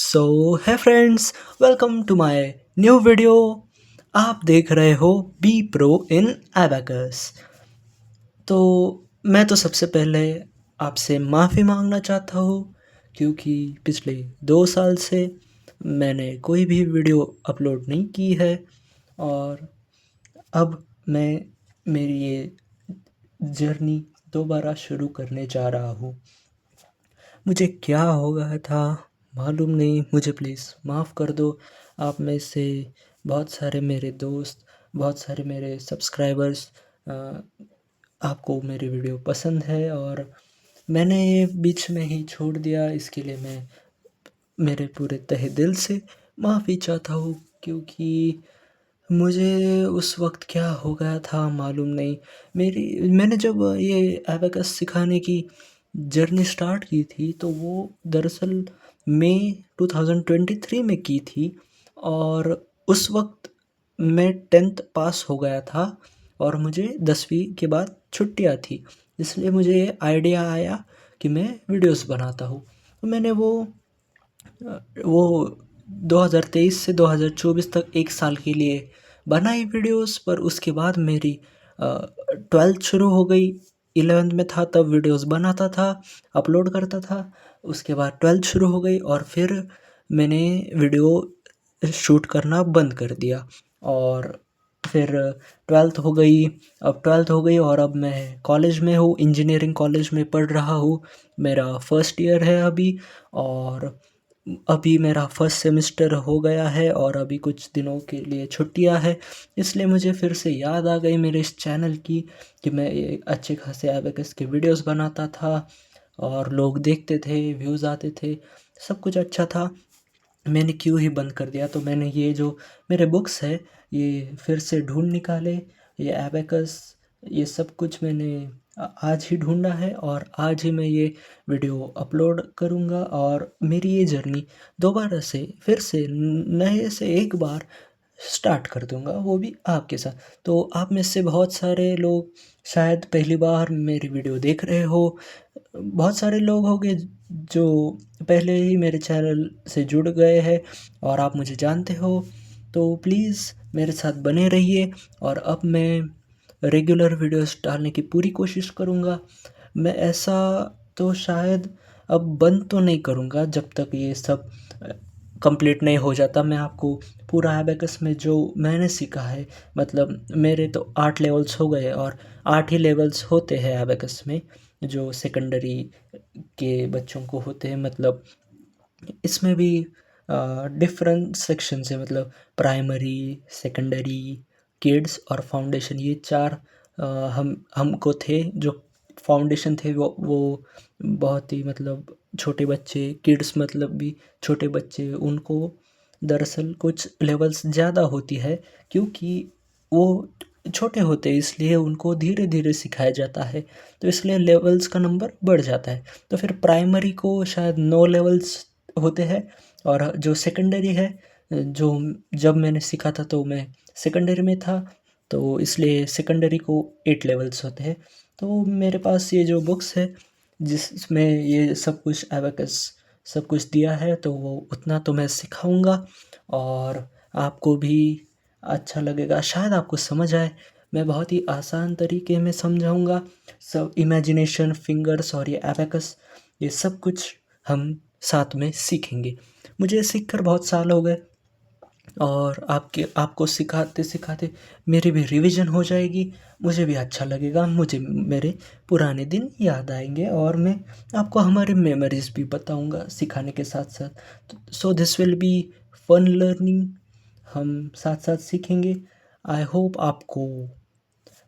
So hi friends, welcome to my new video. आप देख रहे हो बी प्रो इन एबैकस। तो मैं तो सबसे पहले आपसे माफ़ी मांगना चाहता हूँ क्योंकि पिछले 2 साल से मैंने कोई भी वीडियो अपलोड नहीं की है। और अब मैं मेरी ये जर्नी दोबारा शुरू करने जा रहा हूँ। मुझे क्या हो गया था मालूम नहीं, मुझे प्लीज़ माफ़ कर दो। आप में से बहुत सारे मेरे दोस्त, बहुत सारे मेरे सब्सक्राइबर्स, आपको मेरी वीडियो पसंद है और मैंने ये बीच में ही छोड़ दिया। इसके लिए मैं मेरे पूरे तहे दिल से माफ़ी चाहता हूँ क्योंकि मुझे उस वक्त क्या हो गया था मालूम नहीं। मैंने जब ये एबैकस सिखाने की जर्नी स्टार्ट की थी तो वो दरअसल मई 2023 में की थी। और उस वक्त मैं 10th पास हो गया था और मुझे 10वीं के बाद छुट्टियां थी। इसलिए मुझे ये आइडिया आया कि मैं वीडियोस बनाता हूँ। तो मैंने वो 2023 से 2024 तक 1 साल के लिए बनाई वीडियोस। पर उसके बाद मेरी 12th शुरू हो गई। 11th में था तब वीडियोस बनाता था, अपलोड करता था। उसके बाद 12th शुरू हो गई और फिर मैंने वीडियो शूट करना बंद कर दिया। और फिर 12th हो गई। अब 12th हो गई और अब मैं कॉलेज में हूँ, इंजीनियरिंग कॉलेज में पढ़ रहा हूँ। मेरा फर्स्ट ईयर है अभी। और अभी मेरा फर्स्ट सेमेस्टर हो गया है और अभी कुछ दिनों के लिए छुट्टियां है। इसलिए मुझे फिर से याद आ गई मेरे इस चैनल की कि मैं ये अच्छे खासे एबैकस के वीडियोस बनाता था और लोग देखते थे, व्यूज़ आते थे, सब कुछ अच्छा था। मैंने क्यों ही बंद कर दिया। तो मैंने ये जो मेरे बुक्स है ये फिर से ढूंढ निकाले। ये एबैकस, ये सब कुछ मैंने आज ही ढूंढा है और आज ही मैं ये वीडियो अपलोड करूँगा और मेरी ये जर्नी दोबारा से फिर से नए से एक बार स्टार्ट कर दूँगा, वो भी आपके साथ। तो आप में से बहुत सारे लोग शायद पहली बार मेरी वीडियो देख रहे हो। बहुत सारे लोग होंगे जो पहले ही मेरे चैनल से जुड़ गए हैं और आप मुझे जानते हो। तो प्लीज़ मेरे साथ बने रहिए और अब मैं रेगुलर वीडियोस डालने की पूरी कोशिश करूँगा। मैं ऐसा तो शायद अब बंद तो नहीं करूँगा जब तक ये सब कंप्लीट नहीं हो जाता। मैं आपको पूरा एबैकस में जो मैंने सीखा है, मतलब मेरे तो 8 लेवल्स हो गए और 8 ही लेवल्स होते हैं एबैकस में जो सेकेंडरी के बच्चों को होते हैं। मतलब इसमें भी डिफरेंट सेक्शंस है, मतलब प्राइमरी, सेकेंडरी, किड्स और फाउंडेशन, ये 4 हमको थे। जो फाउंडेशन थे वो बहुत ही मतलब छोटे बच्चे, किड्स मतलब भी छोटे बच्चे, उनको दरअसल कुछ लेवल्स ज़्यादा होती है क्योंकि वो छोटे होते हैं, इसलिए उनको धीरे धीरे सिखाया जाता है। तो इसलिए लेवल्स का नंबर बढ़ जाता है। तो फिर प्राइमरी को शायद 9 लेवल्स होते हैं और जो सेकेंडरी है, जो जब मैंने सीखा था तो मैं सेकेंडरी में था, तो इसलिए सेकेंडरी को 8 लेवल्स होते हैं। तो मेरे पास ये जो बुक्स है जिसमें ये सब कुछ एबैकस सब कुछ दिया है, तो वो उतना तो मैं सिखाऊंगा और आपको भी अच्छा लगेगा, शायद आपको समझ आए। मैं बहुत ही आसान तरीके में समझाऊंगा। सब इमेजिनेशन, फिंगर्स और ये एबैकस, ये सब कुछ हम साथ में सीखेंगे। मुझे सीखकर बहुत साल हो गए और आपको सिखाते सिखाते मेरी भी रिवीजन हो जाएगी। मुझे भी अच्छा लगेगा, मुझे मेरे पुराने दिन याद आएंगे और मैं आपको हमारे मेमोरीज भी बताऊंगा सिखाने के साथ साथ। So this will be fun learning, हम साथ साथ सीखेंगे। आई होप आपको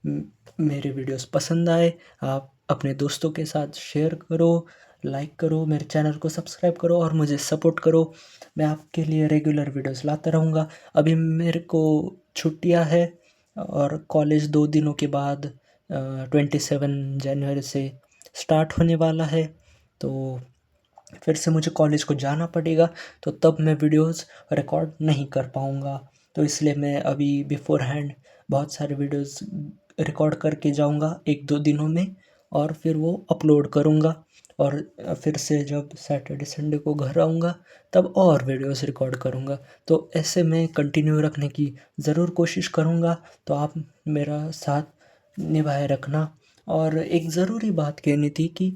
मेरे वीडियोस पसंद आए। आप अपने दोस्तों के साथ शेयर करो, लाइक करो, मेरे चैनल को सब्सक्राइब करो और मुझे सपोर्ट करो। मैं आपके लिए रेगुलर वीडियोस लाता रहूँगा। अभी मेरे को छुट्टियाँ है और कॉलेज 2 दिनों के बाद 27 जनवरी से स्टार्ट होने वाला है। तो फिर से मुझे कॉलेज को जाना पड़ेगा, तो तब मैं वीडियोस रिकॉर्ड नहीं कर पाऊँगा। तो इसलिए मैं अभी बिफोर हैंड बहुत सारे वीडियोस रिकॉर्ड करके जाऊँगा 1-2 दिनों में और फिर वो अपलोड करूँगा। और फिर से जब सैटरडे संडे को घर आऊँगा तब और वीडियोस रिकॉर्ड करूँगा। तो ऐसे मैं कंटिन्यू रखने की ज़रूर कोशिश करूँगा, तो आप मेरा साथ निभाए रखना। और एक ज़रूरी बात कहनी थी कि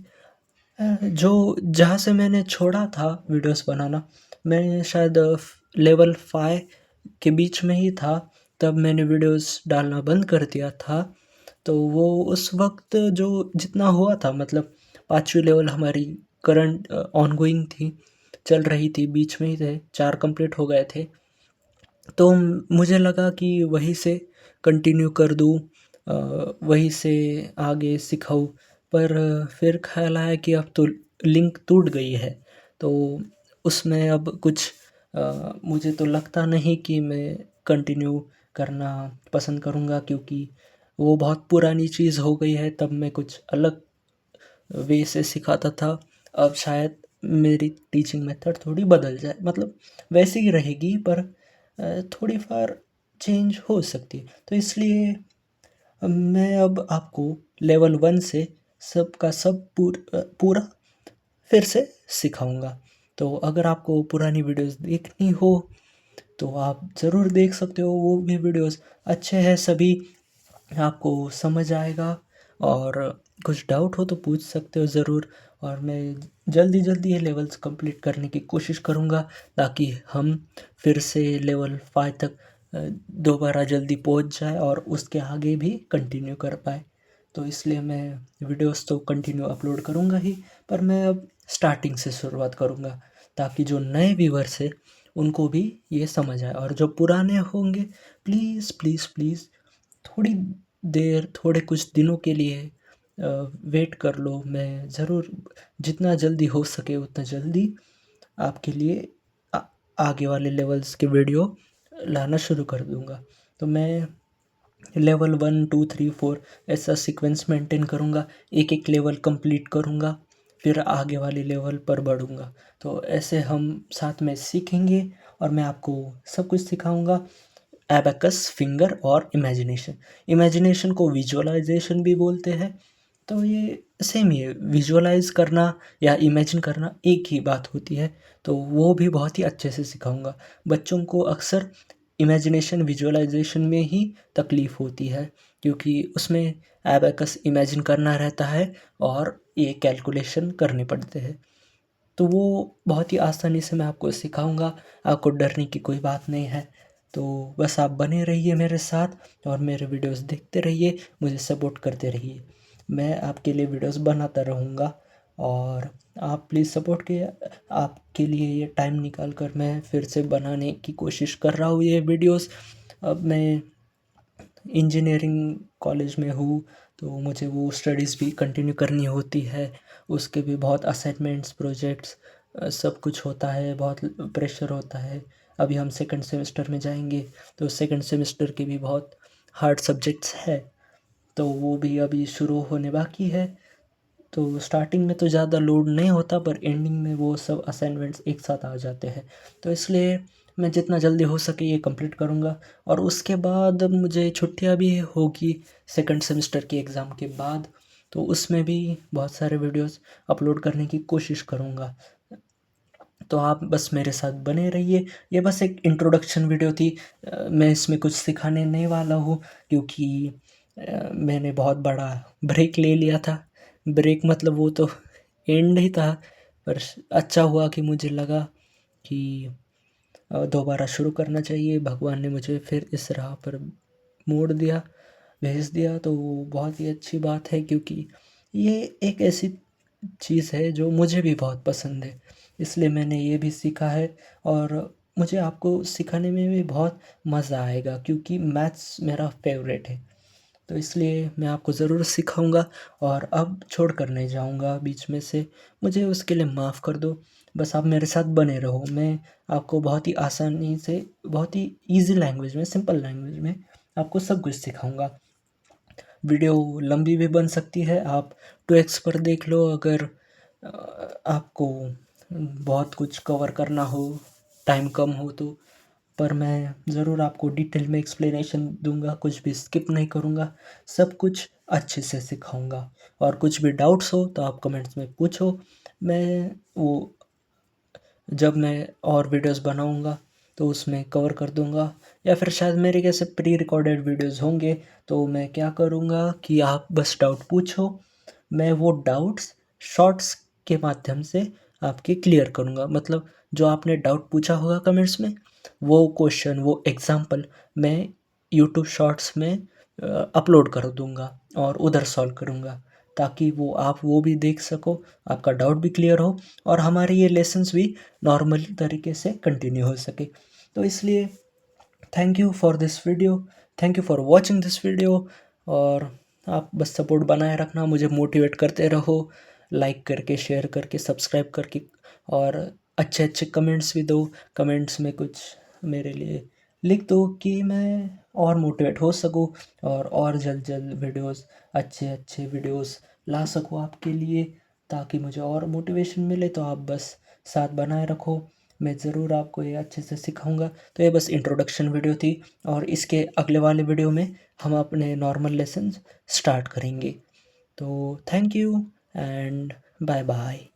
जो जहाँ से मैंने छोड़ा था वीडियोस बनाना, मैं शायद लेवल 5 के बीच में ही था, तब मैंने वीडियोस डालना बंद कर दिया था। तो वो उस वक़्त जो जितना हुआ था, मतलब 5वीं लेवल हमारी करंट ऑनगोइंग थी, चल रही थी, बीच में ही थे, 4 कंप्लीट हो गए थे। तो मुझे लगा कि वहीं से कंटिन्यू कर दूँ, वहीं से आगे सिखाऊँ, पर फिर ख़्याल आया कि अब तो लिंक टूट गई है, तो उसमें अब कुछ मुझे तो लगता नहीं कि मैं कंटिन्यू करना पसंद करूँगा, क्योंकि वो बहुत पुरानी चीज़ हो गई है। तब मैं कुछ अलग वे से सिखाता था, अब शायद मेरी टीचिंग मेथड थोड़ी बदल जाए, मतलब वैसी ही रहेगी, पर थोड़ी फार चेंज हो सकती है। तो इसलिए मैं अब आपको लेवल 1 से सब का सब पूरा फिर से सिखाऊँगा। तो अगर आपको पुरानी वीडियोज़ देखनी हो तो आप ज़रूर देख सकते हो, वो भी वीडियोज़ अच्छे हैं सभी, आपको समझ आएगा। और कुछ डाउट हो तो पूछ सकते हो ज़रूर। और मैं जल्दी-जल्दी ये लेवल्स कंप्लीट करने की कोशिश करूँगा, ताकि हम फिर से लेवल 5 तक दोबारा जल्दी पहुँच जाए और उसके आगे भी कंटिन्यू कर पाएँ। तो इसलिए मैं वीडियोज़ तो कंटिन्यू अपलोड करूँगा ही, पर मैं अब स्टार्टिंग से शुरुआत करूँगा, ताकि जो नए व्यूअर्स हैं उनको भी ये समझ आए। और जो पुराने होंगे, प्लीज़ प्लीज़ प्लीज़ थोड़ी देर, थोड़े कुछ दिनों के लिए वेट कर लो। मैं ज़रूर जितना जल्दी हो सके उतना जल्दी आपके लिए आ, आगे वाले लेवल्स के वीडियो लाना शुरू कर दूँगा। तो मैं लेवल 1, 2, 3, 4 ऐसा सीक्वेंस मेंटेन करूँगा, एक-एक लेवल कंप्लीट करूँगा, फिर आगे वाले लेवल पर बढ़ूँगा। तो ऐसे हम साथ में सीखेंगे और मैं आपको सब कुछ सिखाऊँगा, एबाकस, फिंगर और इमेजिनेशन। इमेजिनेशन को विजुअलाइज़ेशन भी बोलते हैं, तो ये सेम ही है, विजुअलाइज़ करना या इमेजिन करना एक ही बात होती है, तो वो भी बहुत ही अच्छे से सिखाऊँगा। बच्चों को अक्सर इमेजिनेशन, विजुअलाइज़ेशन में ही तकलीफ़ होती है, क्योंकि उसमें एबाकस इमेजिन करना रहता है और ये कैलकुलेशन करने पड़ते हैं। तो वो बहुत ही आसानी से मैं आपको सिखाऊँगा, आपको डरने की कोई बात नहीं है। तो बस आप बने रहिए मेरे साथ और मेरे वीडियोज़ देखते रहिए, मुझे सपोर्ट करते रहिए। मैं आपके लिए वीडियोज़ बनाता रहूँगा और आप प्लीज़ सपोर्ट किए, आपके लिए ये टाइम निकाल कर मैं फिर से बनाने की कोशिश कर रहा हूँ ये वीडियोज़। अब मैं इंजीनियरिंग कॉलेज में हूँ, तो मुझे वो स्टडीज़ भी कंटिन्यू करनी होती है। उसके भी बहुत असाइनमेंट्स, प्रोजेक्ट्स सब कुछ होता है, बहुत प्रेशर होता है। अभी हम सेकंड सेमेस्टर में जाएँगे, तो सेकंड सेमेस्टर के भी बहुत हार्ड सब्जेक्ट्स हैं, तो वो भी अभी शुरू होने बाकी है। तो स्टार्टिंग में तो ज़्यादा लोड नहीं होता, पर एंडिंग में वो सब असाइनमेंट्स एक साथ आ जाते हैं। तो इसलिए मैं जितना जल्दी हो सके ये कंप्लीट करूँगा और उसके बाद मुझे छुट्टियाँ भी होगी सेकंड सेमेस्टर के एग्ज़ाम के बाद, तो उसमें भी बहुत सारे वीडियोस अपलोड करने की कोशिश करूँगा। तो आप बस मेरे साथ बने रहिए। ये बस एक इंट्रोडक्शन वीडियो थी। मैं इसमें कुछ सिखाने नहीं वाला हूँ, क्योंकि मैंने बहुत बड़ा ब्रेक ले लिया था। ब्रेक मतलब वो तो एंड ही था, पर अच्छा हुआ कि मुझे लगा कि दोबारा शुरू करना चाहिए। भगवान ने मुझे फिर इस राह पर मोड़ दिया, भेज दिया, तो वो बहुत ही अच्छी बात है, क्योंकि ये एक ऐसी चीज़ है जो मुझे भी बहुत पसंद है, इसलिए मैंने ये भी सीखा है। और मुझे आपको सिखाने में भी बहुत मज़ा आएगा, क्योंकि मैथ्स मेरा फेवरेट है। तो इसलिए मैं आपको ज़रूर सिखाऊँगा और अब छोड़ कर नहीं जाऊँगा बीच में से, मुझे उसके लिए माफ़ कर दो। बस आप मेरे साथ बने रहो, मैं आपको बहुत ही आसानी से, बहुत ही ईज़ी लैंग्वेज में, सिंपल लैंग्वेज में आपको सब कुछ सिखाऊँगा। वीडियो लंबी भी बन सकती है, आप 2x पर देख लो अगर आपको बहुत कुछ कवर करना हो, टाइम कम हो तो। पर मैं ज़रूर आपको डिटेल में एक्सप्लेनेशन दूंगा, कुछ भी स्किप नहीं करूंगा, सब कुछ अच्छे से सिखाऊंगा। और कुछ भी डाउट्स हो तो आप कमेंट्स में पूछो, मैं वो जब मैं और वीडियोस बनाऊंगा तो उसमें कवर कर दूंगा। या फिर शायद मेरे कैसे प्री रिकॉर्डेड वीडियोस होंगे, तो मैं क्या करूंगा कि आप बस डाउट पूछो, मैं वो डाउट्स शॉर्ट्स के माध्यम से आपके क्लियर करूंगा। मतलब जो आपने डाउट पूछा होगा कमेंट्स में, वो क्वेश्चन, वो एग्जांपल मैं यूट्यूब शॉर्ट्स में अपलोड कर दूंगा और उधर सॉल्व करूंगा, ताकि वो आप वो भी देख सको, आपका डाउट भी क्लियर हो और हमारे ये लेसन्स भी नॉर्मल तरीके से कंटिन्यू हो सके। तो इसलिए thank you for this video, thank you for watching this video. और आप बस सपोर्ट बनाए रखना, मुझे मोटिवेट करते रहो, लाइक करके, शेयर करके, सब्सक्राइब करके, और अच्छे अच्छे कमेंट्स भी दो। कमेंट्स में कुछ मेरे लिए लिख दो कि मैं और मोटिवेट हो सकूँ और जल्द जल्द वीडियोस, अच्छे अच्छे वीडियोस ला सकूँ आपके लिए, ताकि मुझे और मोटिवेशन मिले। तो आप बस साथ बनाए रखो, मैं ज़रूर आपको ये अच्छे से सिखाऊंगा। तो ये बस इंट्रोडक्शन वीडियो थी, और इसके अगले वाले वीडियो में हम अपने नॉर्मल लेसन स्टार्ट करेंगे। तो thank you and bye bye.